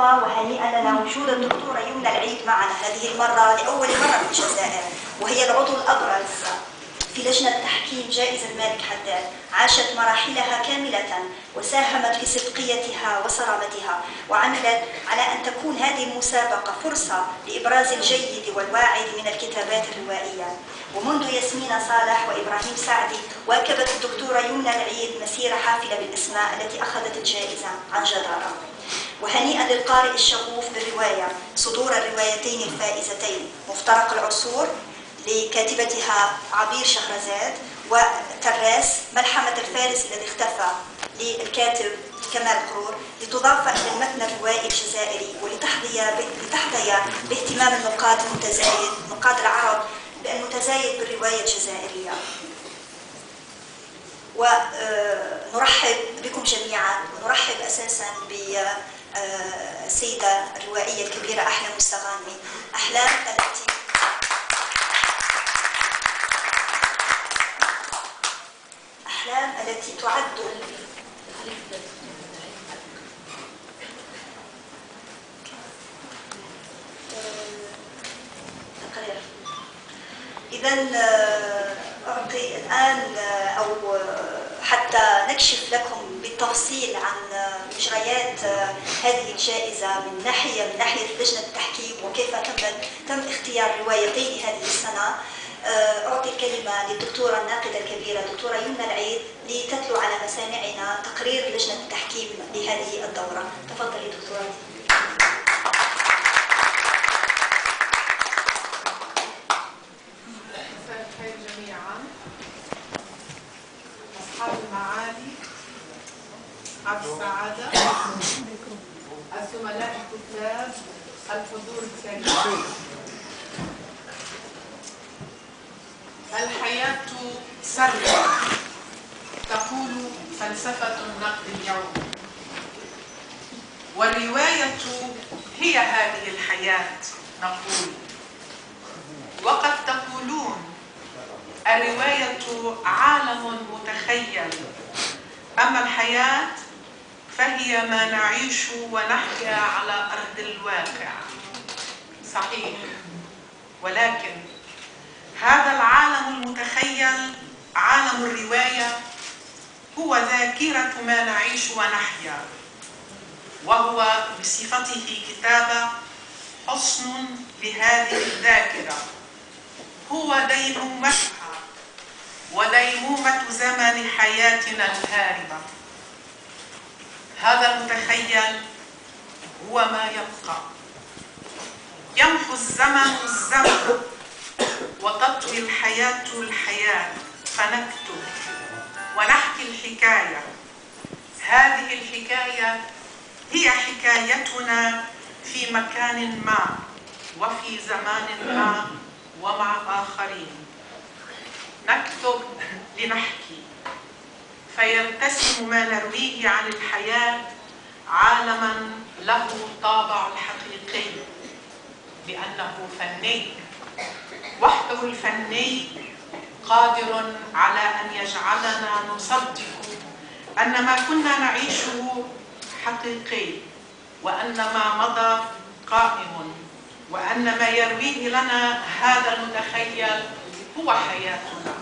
أحييكما وهنيئا لنا وجود الدكتورة يمنى العيد معنا هذه المرة لأول مرة في الجزائر، وهي العضو الأبرز في لجنة تحكيم جائزة الملك حداد. عاشت مراحلها كاملة وساهمت في صدقيتها وصرامتها، وعملت على أن تكون هذه المسابقة فرصة لإبراز الجيد والواعد من الكتابات الروائية. ومنذ ياسمين صالح وإبراهيم سعدي واكبت الدكتورة يمنى العيد مسيرة حافلة بالأسماء التي أخذت الجائزة عن جدارة. وهنيئا للقارئ الشغوف بالرواية صدور الروايتين الفائزتين، مفترق العصور لكاتبتها عبير شهرزاد، وتراس ملحمة الفارس الذي اختفى للكاتب كمال قرور، لتضاف إلى المتن الروائي الجزائري ولتحظي باهتمام النقاد المتزايد، نقاد العرب، المتزايد بالرواية الجزائرية. ونرحب بكم جميعا، ونرحب أساسا بالسيدة الروائية الكبيرة أحلام مستغانمي. أحلام التي تعد إذن أعطي الآن أو حتى نكشف لكم بالتفصيل عن مجريات هذه الجائزة من ناحية لجنة التحكيم وكيف تم اختيار روايتين هذه السنة. أعطي الكلمة للدكتورة الناقدة الكبيرة دكتورة يمنى العيد لتتلو على مسامعنا تقرير لجنة التحكيم لهذه الدورة. تفضلي دكتورة. مساء الخير جميعا، أصحاب المعالي، أصحاب السعادة، الزملاء الكتاب، الحضور الكريم. الحياة سرة تقول فلسفة النقد اليوم، والرواية هي هذه الحياة نقول. وقد تقولون الرواية عالم متخيل، أما الحياة فهي ما نعيش ونحيا على أرض الواقع. صحيح، ولكن هذا العالم المتخيل عالم الرواية هو ذاكرة ما نعيش ونحيا، وهو بصفته كتابة حصن لهذه الذاكرة، هو ديمومتها وديمومة زمن حياتنا الهاربة. هذا المتخيل هو ما يبقى، يمحو الزمن وتطوي الحياة فنكتب ونحكي الحكاية. هذه الحكاية هي حكايتنا في مكان ما وفي زمان ما ومع آخرين. نكتب لنحكي، فيرتسم ما نرويه عن الحياة عالما له طابع الحقيقي، لأنه فني. وحده الفني قادر على أن يجعلنا نصدق أن ما كنا نعيشه حقيقي، وأن ما مضى قائم، وأن ما يرويه لنا هذا المتخيل هو حياتنا.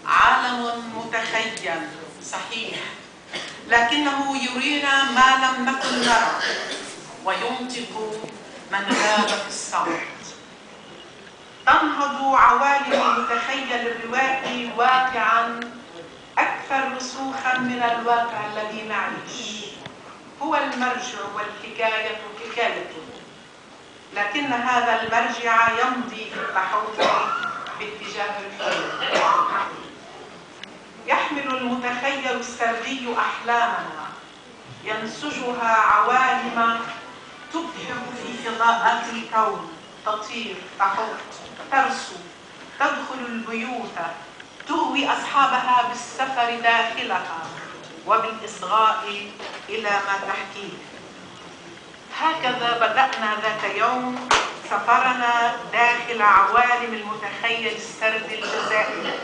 عالم متخيل صحيح، لكنه يرينا ما لم نكن نرى، وينطق من غاب في الصمت. تنهض عوالم المتخيل الروائي واقعا أكثر رسوخا من الواقع الذي نعيش. هو المرجع والحكاية حكايته، لكن هذا المرجع يمضي في التحول باتجاه الحلم. يحمل المتخيل السردي أحلامنا، ينسجها عوالم تبحر في فضاءات الكون، تطير، تحط، ترسو، تدخل البيوت، تغوي أصحابها بالسفر داخلها وبالإصغاء إلى ما تحكيه. هكذا بدأنا ذات يوم سفرنا داخل عوالم المتخيل السردي الجزائري.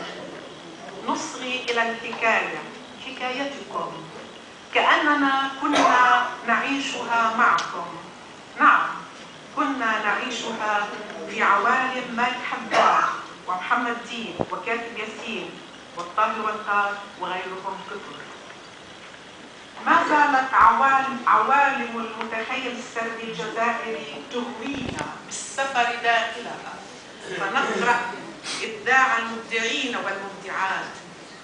نصغي إلى الحكاية، حكايتكم، كأننا كنا نعيشها معكم. نعم، كنا نعيشها في عوالم مالك حداد ومحمد دين وكاتب ياسين والطاهر والطار وغيرهم كثر. ما زالت عوالم المتخيل السردي الجزائري تهوينا بالسفر داخلها، فنقرأ إبداع المبدعين والمبدعات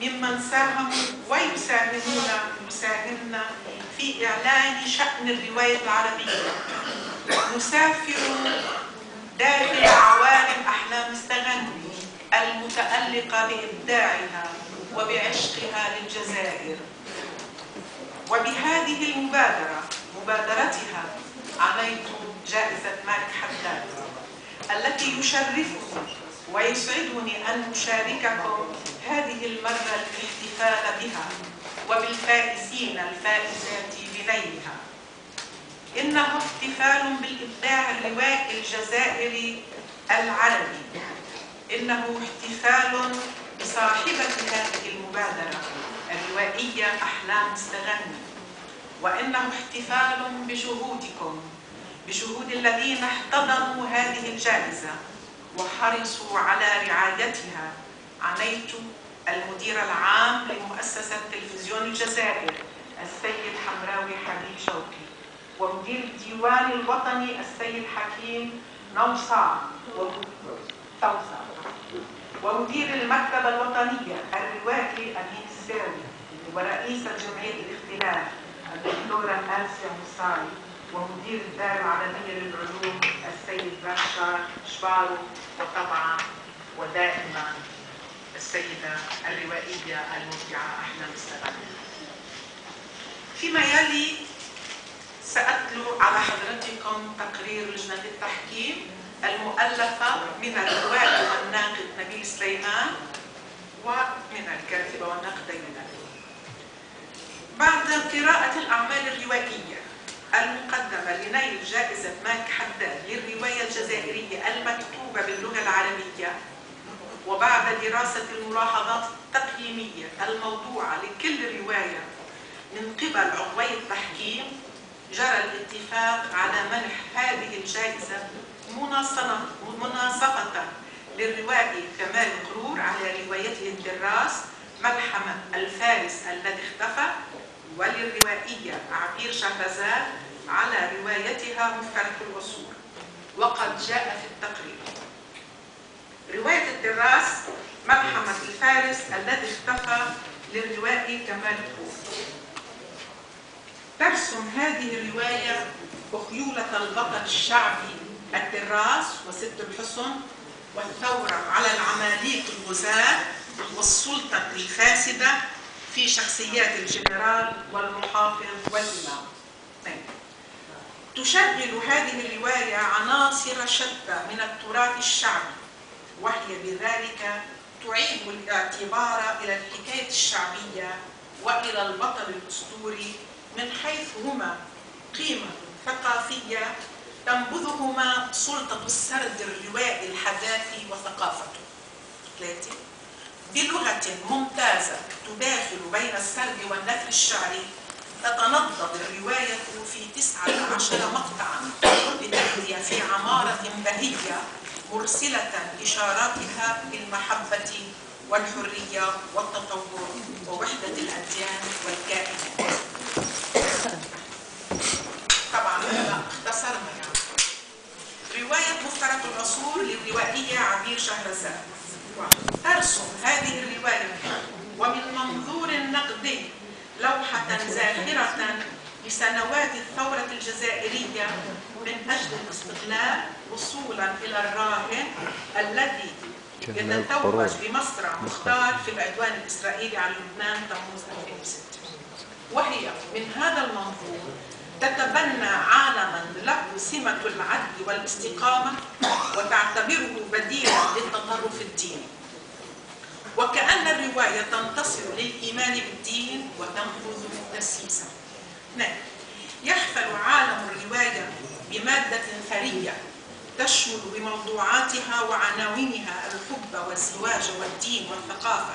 ممن ساهموا ويساهمون في إعلان شأن الرواية العربية. نسافر داخل عوالم أحلام التغني المتألقة بإبداعها وبعشقها للجزائر. وبهذه مبادرتها عنيت جائزة مالك حداد التي يشرفني ويسعدني أن أشارككم هذه المرة الاحتفال بها وبالفائزين الفائزات بنيلها. إنه احتفال بالإبداع الروائي الجزائري العربي. إنه احتفال بصاحبة هذه المبادرة الروائية أحلام التغني، وإنه احتفال بجهودكم، بجهود الذين احتضنوا هذه الجائزة وحرصوا على رعايتها. عنيت المدير العام لمؤسسة تلفزيون الجزائر السيد حمراوي حبيب شوقي، ومدير الديوان الوطني السيد حكيم نوصع ومدير المكتبة الوطنية الروائي أمين الساوي، ورئيسة جمعية الاختلاف الدكتورة آسيا مصاري، ومدير الدار العالمية للعلوم السيد باشا شبارو، وطبعا ودائما السيدة الروائية المبدعة أحلام التغني. فيما يلي سأتلو على حضرتكم تقرير لجنة التحكيم المؤلفة من الروائي والناقد نبيل سليمان ومن الكاتبة والناقدة يونان. بعد قراءة الأعمال الروائية المقدمة لنيل جائزة مالك حداد للرواية الجزائرية المكتوبة باللغة العربية، وبعد دراسة الملاحظات التقييمية الموضوعة لكل رواية من قبل عضوي التحكيم، جرى الاتفاق على منح هذه الجائزة مناصفة للروائي كمال قرور على روايته الدراس ملحمة الفارس الذي اختفى، وللروائية عبير شهرزاد على روايتها مفترق العصور. وقد جاء في التقرير رواية الدراس ملحمة الفارس الذي اختفى للروائي كمال قرور. ترسم هذه الرواية أخيولة البطل الشعبي الدراس وست الحسن والثورة على العماليق الغزاة والسلطة الفاسدة في شخصيات الجنرال والمحافظ والإمام. تشغل هذه الرواية عناصر شتى من التراث الشعبي، وهي بذلك تعيد الاعتبار إلى الحكاية الشعبية وإلى البطل الأسطوري من حيث هما قيمة ثقافية تنبذهما سلطة السرد الروائي الحداثي وثقافته. 3. بلغة ممتازة تداخل بين السرد والنثر الشعري، تتنضد الرواية في 19 مقطعا لتأتي في عمارة بهية مرسلة إشاراتها بالمحبة والحرية والتطور ووحدة الأديان والكائنات. طبعا هذا اختصرنا رواية مفترق العصور للروائية عبير شهرزاد. ترسم هذه الرواية ومن منظور نقدي لوحة زاخرة لسنوات الثورة الجزائرية من أجل الاستقلال وصولا إلى الراهن الذي يتتوج بمصرع مختار في العدوان الإسرائيلي على لبنان تموز 2006. وهي من هذا المنظور تتبنى عالما له سمة العدل والاستقامة وتعتبره بديلا للتطرف الديني، وكأن الرواية تنتصر للإيمان بالدين وتنفذ تسييسه. يحفل عالم الرواية بمادة ثرية تشمل بموضوعاتها وعناوينها الحب والزواج والدين والثقافة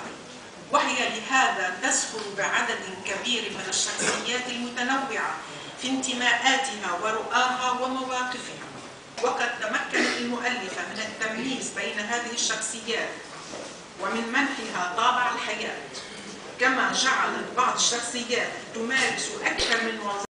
وهي لهذا تزخر بعدد كبير من الشخصيات المتنوعة في انتماءاتها ورؤاها ومواقفها. وقد تمكنت المؤلفة من التمييز بين هذه الشخصيات ومن منحها طابع الحياة، كما جعلت بعض الشخصيات تمارس أكثر من وظيفة